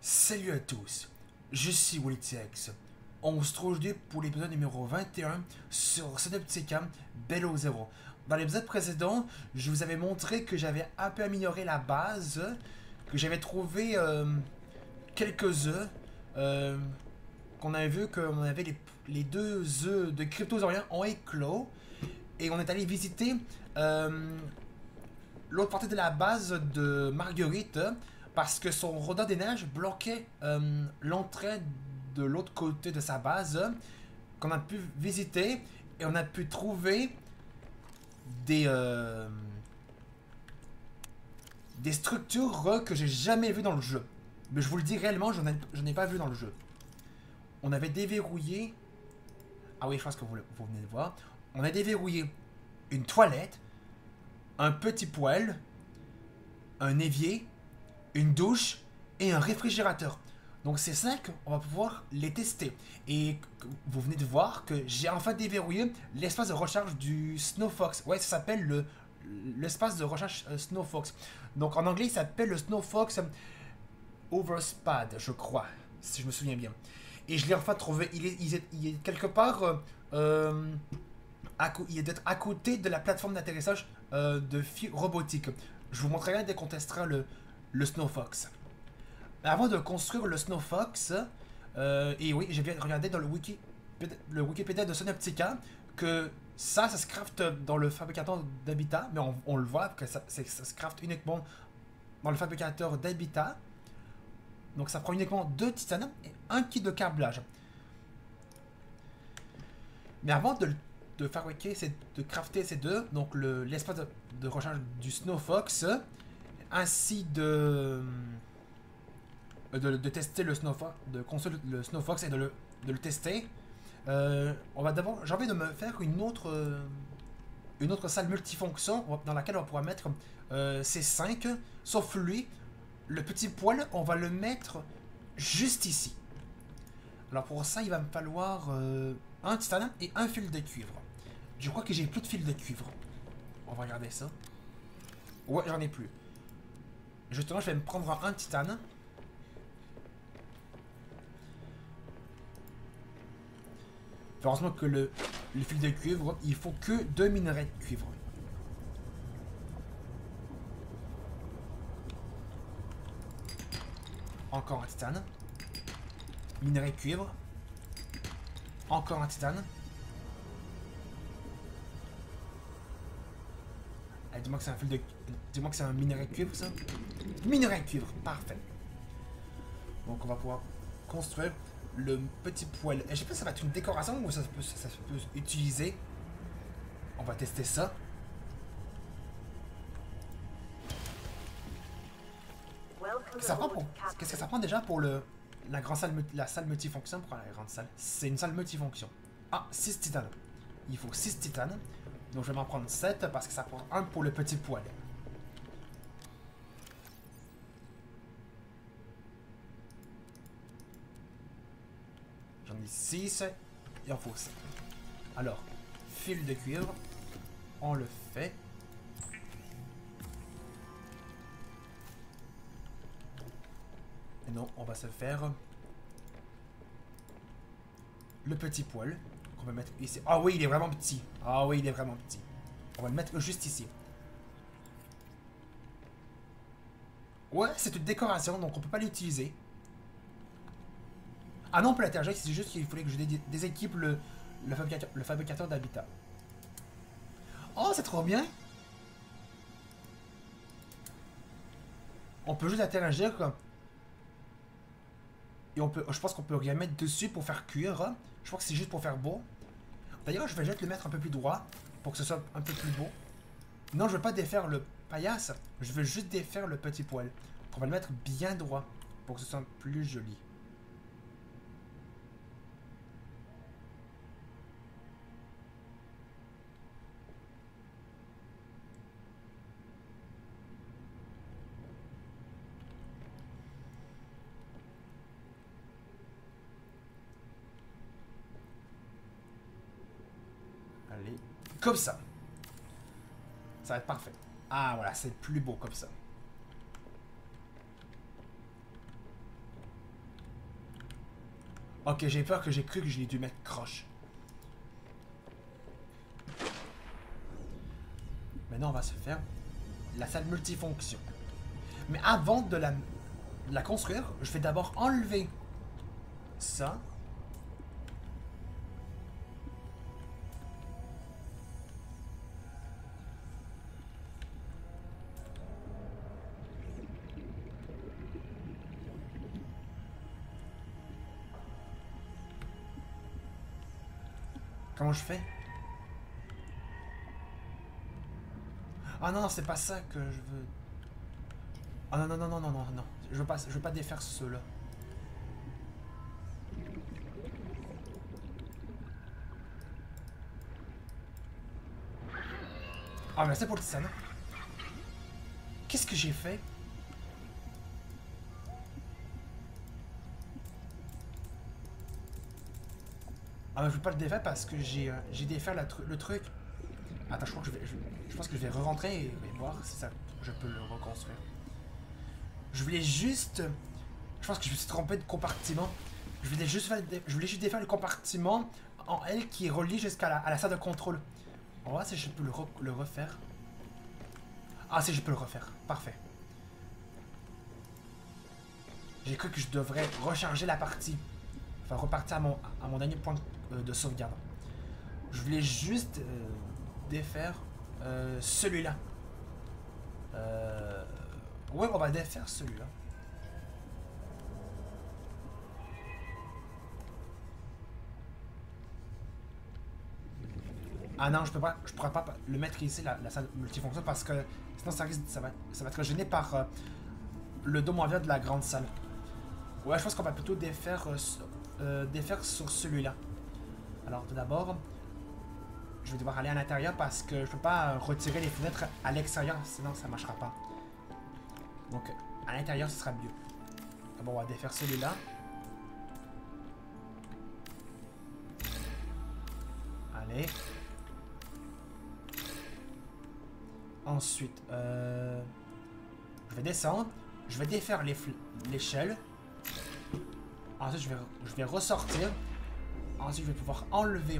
Salut à tous, je suis WillyTX. On se trouve aujourd'hui pour l'épisode numéro 21 sur Synoptica Below Zero. Dans l'épisode précédent, je vous avais montré que j'avais un peu amélioré la base, que j'avais trouvé quelques œufs, euh, qu'on avait vu qu'on avait les deux œufs de Cryptosaurien ont éclos, et on est allé visiter l'autre partie de la base de Marguerite parce que son rodin des neiges bloquait l'entrée de l'autre côté de sa base qu'on a pu visiter et on a pu trouver des des structures que j'ai jamais vues dans le jeu. Mais je vous le dis réellement, je n'ai pas vu dans le jeu. On avait déverrouillé. Ah oui, je pense que vous venez de voir. On a déverrouillé une toilette, un petit poêle, un évier, une douche et un réfrigérateur. Donc c'est 5, on va pouvoir les tester. Et vous venez de voir que j'ai enfin déverrouillé l'espace de recharge du Snowfox. Ouais, ça s'appelle l'espace de recharge Snowfox. Donc en anglais, il s'appelle le Snowfox Overspad, je crois, si je me souviens bien. Et je l'ai enfin trouvé. Il est quelque part... il est d'être à côté de la plateforme d'atterrissage de fil robotique. Je vous montrerai dès qu'on testera le Snowfox. Avant de construire le Snowfox, et oui, j'ai bien regardé dans le Wikipédia de Synoptica que ça se crafte dans le fabricateur d'habitat, mais on le voit que ça se crafte uniquement dans le fabricateur d'habitat. Donc ça prend uniquement 2 titane et 1 kit de câblage. Mais avant de fabriquer, de crafter ces deux, donc l'espace de recharge du Snowfox, ainsi de tester le Snowfox, de construire le Snowfox et de le tester. On va d'abord, j'ai envie de me faire une autre salle multifonction dans laquelle on pourra mettre ces 5, sauf lui, le petit poêle, on va le mettre juste ici. Alors pour ça, il va me falloir un titane et un fil de cuivre. Je crois que j'ai plus de fil de cuivre. On va regarder ça. Ouais, j'en ai plus. Justement, je vais me prendre un titane. Heureusement que le fil de cuivre, il faut que 2 minerais de cuivre. Encore un titane. Minerai de cuivre. Encore un titane. Allez, dis-moi que c'est un fil de... Dis-moi que c'est un minerai de cuivre, ça. Minerai de cuivre, parfait. Donc on va pouvoir construire le petit poêle. Et je sais pas si ça va être une décoration ou ça peut utiliser. On va tester ça. Qu'est-ce que ça prend déjà pour la salle multifonction pour la grande salle? C'est une salle multifonction. Ah, 6 titanes. Il faut 6 titanes. Donc je vais m'en prendre 7 parce que ça prend 1 pour le petit poêle. J'en ai 6. Il en faut 7. Alors, fil de cuivre. On le fait. Et non, on va se faire le petit poêle qu'on va mettre ici. Ah oui, il est vraiment petit. Ah oui, il est vraiment petit. On va le mettre juste ici. Ouais, c'est une décoration, donc on peut pas l'utiliser. Ah non, on peut l'interjecter, c'est juste qu'il fallait que je déséquipe le fabricateur d'habitat. Oh, c'est trop bien! On peut juste interagir, quoi. Et je pense qu'on peut rien mettre dessus pour faire cuire. Je crois que c'est juste pour faire beau. D'ailleurs, je vais juste le mettre un peu plus droit pour que ce soit un peu plus beau. Non, je veux pas défaire le paillasse. Je veux juste défaire le petit poêle. On va le mettre bien droit pour que ce soit plus joli. Allez, comme ça. Ça va être parfait. Ah voilà, c'est plus beau comme ça. Ok, j'ai peur que j'ai cru que je l'ai dû mettre croche. Maintenant, on va se faire la salle multifonction. Mais avant de la construire, je vais d'abord enlever ça. Comment je fais? Ah non, c'est pas ça que je veux. Ah non, non, non, non, non, non, non. Je veux pas défaire ceux-là. Ah, merci pour le tisane. Qu'est-ce que j'ai fait? Ah, mais je veux pas le défaire parce que j'ai défaire le truc. Attends, je crois que je pense que je vais re-rentrer et voir si ça, je peux le reconstruire. Je voulais juste... Je pense que je me suis trompé de compartiment. Je voulais juste défaire le compartiment en L qui est relié jusqu'à la salle de contrôle. On va voir si je peux le refaire. Ah, si je peux le refaire. Parfait. J'ai cru que je devrais recharger la partie. Enfin, repartir à mon dernier point de sauvegarde. Je voulais juste défaire celui-là. Ouais, on va défaire celui-là. Ah non, je pourrais pas le mettre ici, la salle multifonction, parce que sinon ça va être gêné par le dos moins de la grande salle. Ouais, je pense qu'on va plutôt défaire sur celui-là. Alors, tout d'abord, je vais devoir aller à l'intérieur parce que je peux pas retirer les fenêtres à l'extérieur, sinon ça marchera pas. Donc, à l'intérieur, ce sera mieux. Bon, on va défaire celui-là. Allez. Ensuite, je vais descendre. Je vais défaire l'échelle. Ensuite, je vais ressortir. Ensuite, je vais pouvoir enlever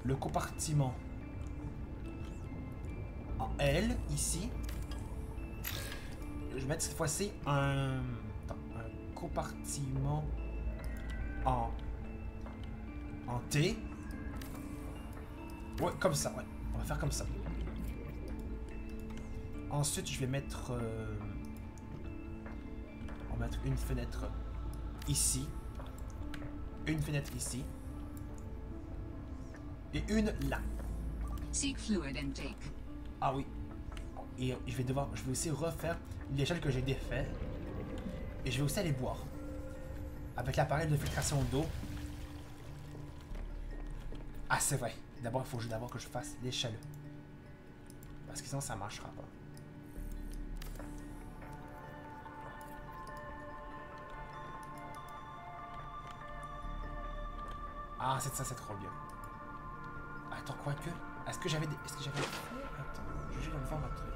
le compartiment en L, ici. Je vais mettre cette fois-ci un compartiment en T. Ouais, comme ça, ouais. On va faire comme ça. Ensuite, je vais mettre... on va mettre une fenêtre ici. Une fenêtre ici. Et une là. Ah oui. Et je vais aussi refaire l'échelle que j'ai défait. Et je vais aussi aller boire. Avec l'appareil de filtration d'eau. Ah, c'est vrai. D'abord, il faut d'abord que je fasse l'échelle. Parce que sinon, ça ne marchera pas. Ah, c'est ça, c'est trop bien. Attends, quoique. Est-ce que j'avais... Attends, je vais juste le voir un truc.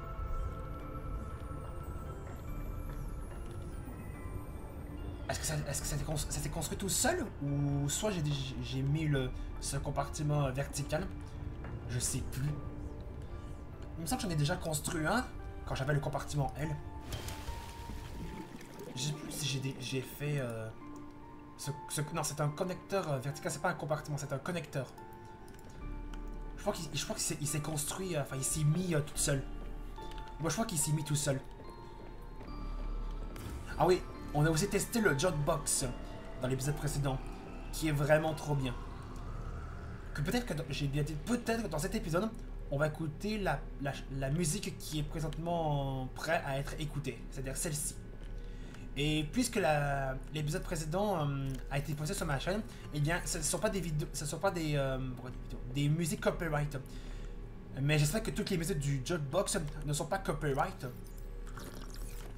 Est-ce que ça s'est construit tout seul? Ou soit j'ai mis ce compartiment vertical? Je sais plus. Il me semble que j'en ai déjà construit un quand j'avais le compartiment L. Je sais plus si j'ai fait... non, c'est un connecteur vertical, c'est pas un compartiment, c'est un connecteur. Je crois qu'il s'est construit, enfin il s'est mis tout seul. Moi je crois qu'il s'est mis tout seul. Ah oui, on a aussi testé le Jotbox dans l'épisode précédent, qui est vraiment trop bien. Que peut-être que j'ai bien dit, peut-être que dans cet épisode, on va écouter la musique qui est présentement prête à être écoutée, c'est-à-dire celle-ci. Et puisque l'épisode précédent a été posté sur ma chaîne, eh bien, ce ne sont pas des vidéos, ce ne sont pas des musiques copyright. Mais j'espère que toutes les musiques du Jotbox ne sont pas copyright.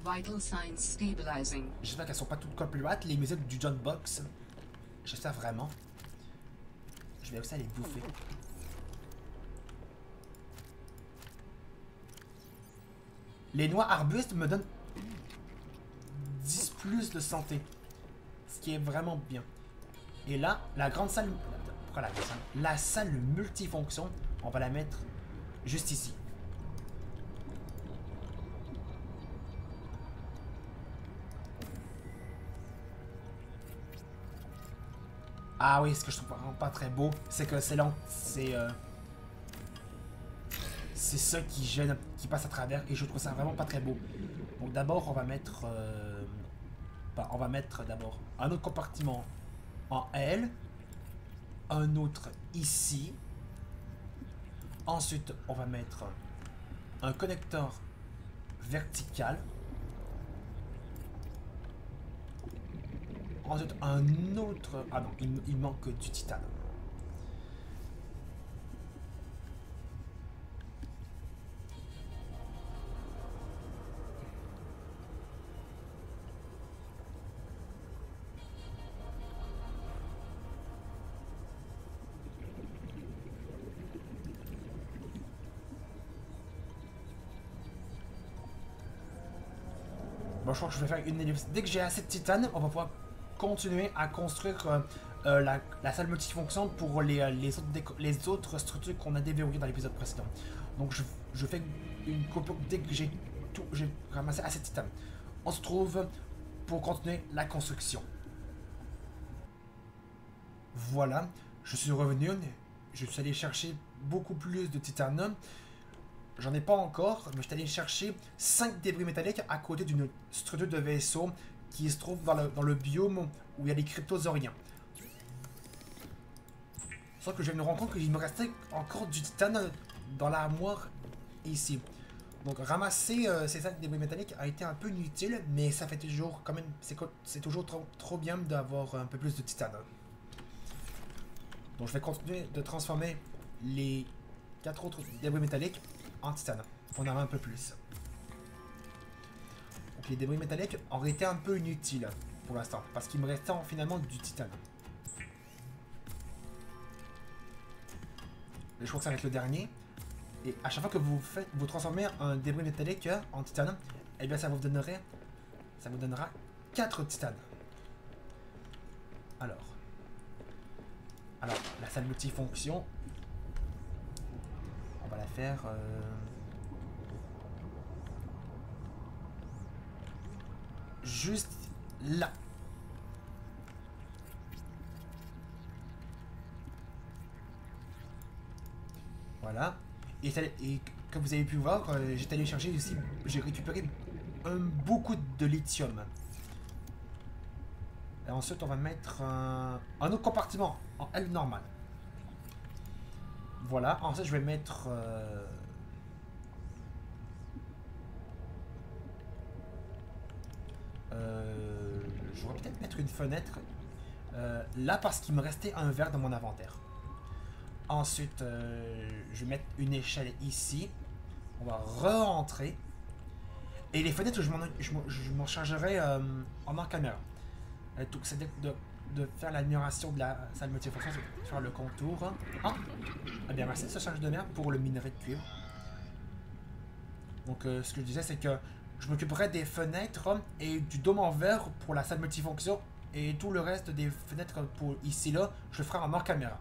Vital signs stabilizing. J'espère qu'elles ne sont pas toutes copyright, les musiques du Jotbox. J'espère vraiment. Je vais aussi aller bouffer. Les noix arbustes me donnent 10 plus de santé. Ce qui est vraiment bien. Et là, la grande salle... Pourquoi la grande salle? La salle multifonction, on va la mettre juste ici. Ah oui, ce que je trouve vraiment pas très beau, c'est que c'est long. C'est ça qui gêne, qui passe à travers, et je trouve ça vraiment pas très beau. Donc d'abord, on va mettre... on va mettre d'abord un autre compartiment en L, un autre ici. Ensuite, on va mettre un connecteur vertical. Ensuite, un autre... Ah non, il manque du titane. Bon, je crois que je vais faire une ellipse. Dès que j'ai assez de titane, on va pouvoir continuer à construire la salle multifonction pour les autres structures qu'on a déverrouillées dans l'épisode précédent. Donc je fais une coupure dès que j'ai ramassé assez de titane. On se trouve pour continuer la construction. Voilà, je suis revenu, je suis allé chercher beaucoup plus de titane. J'en ai pas encore, mais je suis allé chercher 5 débris métalliques à côté d'une structure de vaisseau qui se trouve dans le biome où il y a les cryptosauriens. Sauf que je vais me rendre compte qu'il me restait encore du titane dans l'armoire ici. Donc ramasser ces 5 débris métalliques a été un peu inutile, mais ça fait toujours quand même, c'est toujours trop bien d'avoir un peu plus de titane. Donc je vais continuer de transformer les 4 autres débris métalliques en titane. On en a un peu plus. Donc les débris métalliques auraient été un peu inutiles pour l'instant, parce qu'il me restait finalement du titane. Je crois que ça va être le dernier. Et à chaque fois que vous transformez un débris métallique en titane, eh bien ça vous donnera 4 titanes. Alors, la salle multifonction, on va la faire... juste là. Voilà. Et comme vous avez pu voir, j'étais allé chercher ici, j'ai récupéré beaucoup de lithium. Et ensuite, on va mettre un autre compartiment en L normal. Voilà. Ensuite, je vais mettre... je vais peut-être mettre une fenêtre là parce qu'il me restait un verre dans mon inventaire. Ensuite, je vais mettre une échelle ici. On va re-rentrer. Et les fenêtres, je m'en chargerai en caméra. C'est de faire l'amélioration de la salle multifonction, c'est faire le contour. Ah, eh bien merci, ça change de mer pour le minerai de cuivre. Donc, ce que je disais, c'est que je m'occuperai des fenêtres et du dôme en verre pour la salle multifonction. Et tout le reste des fenêtres pour ici, là, je le ferai en hors caméra.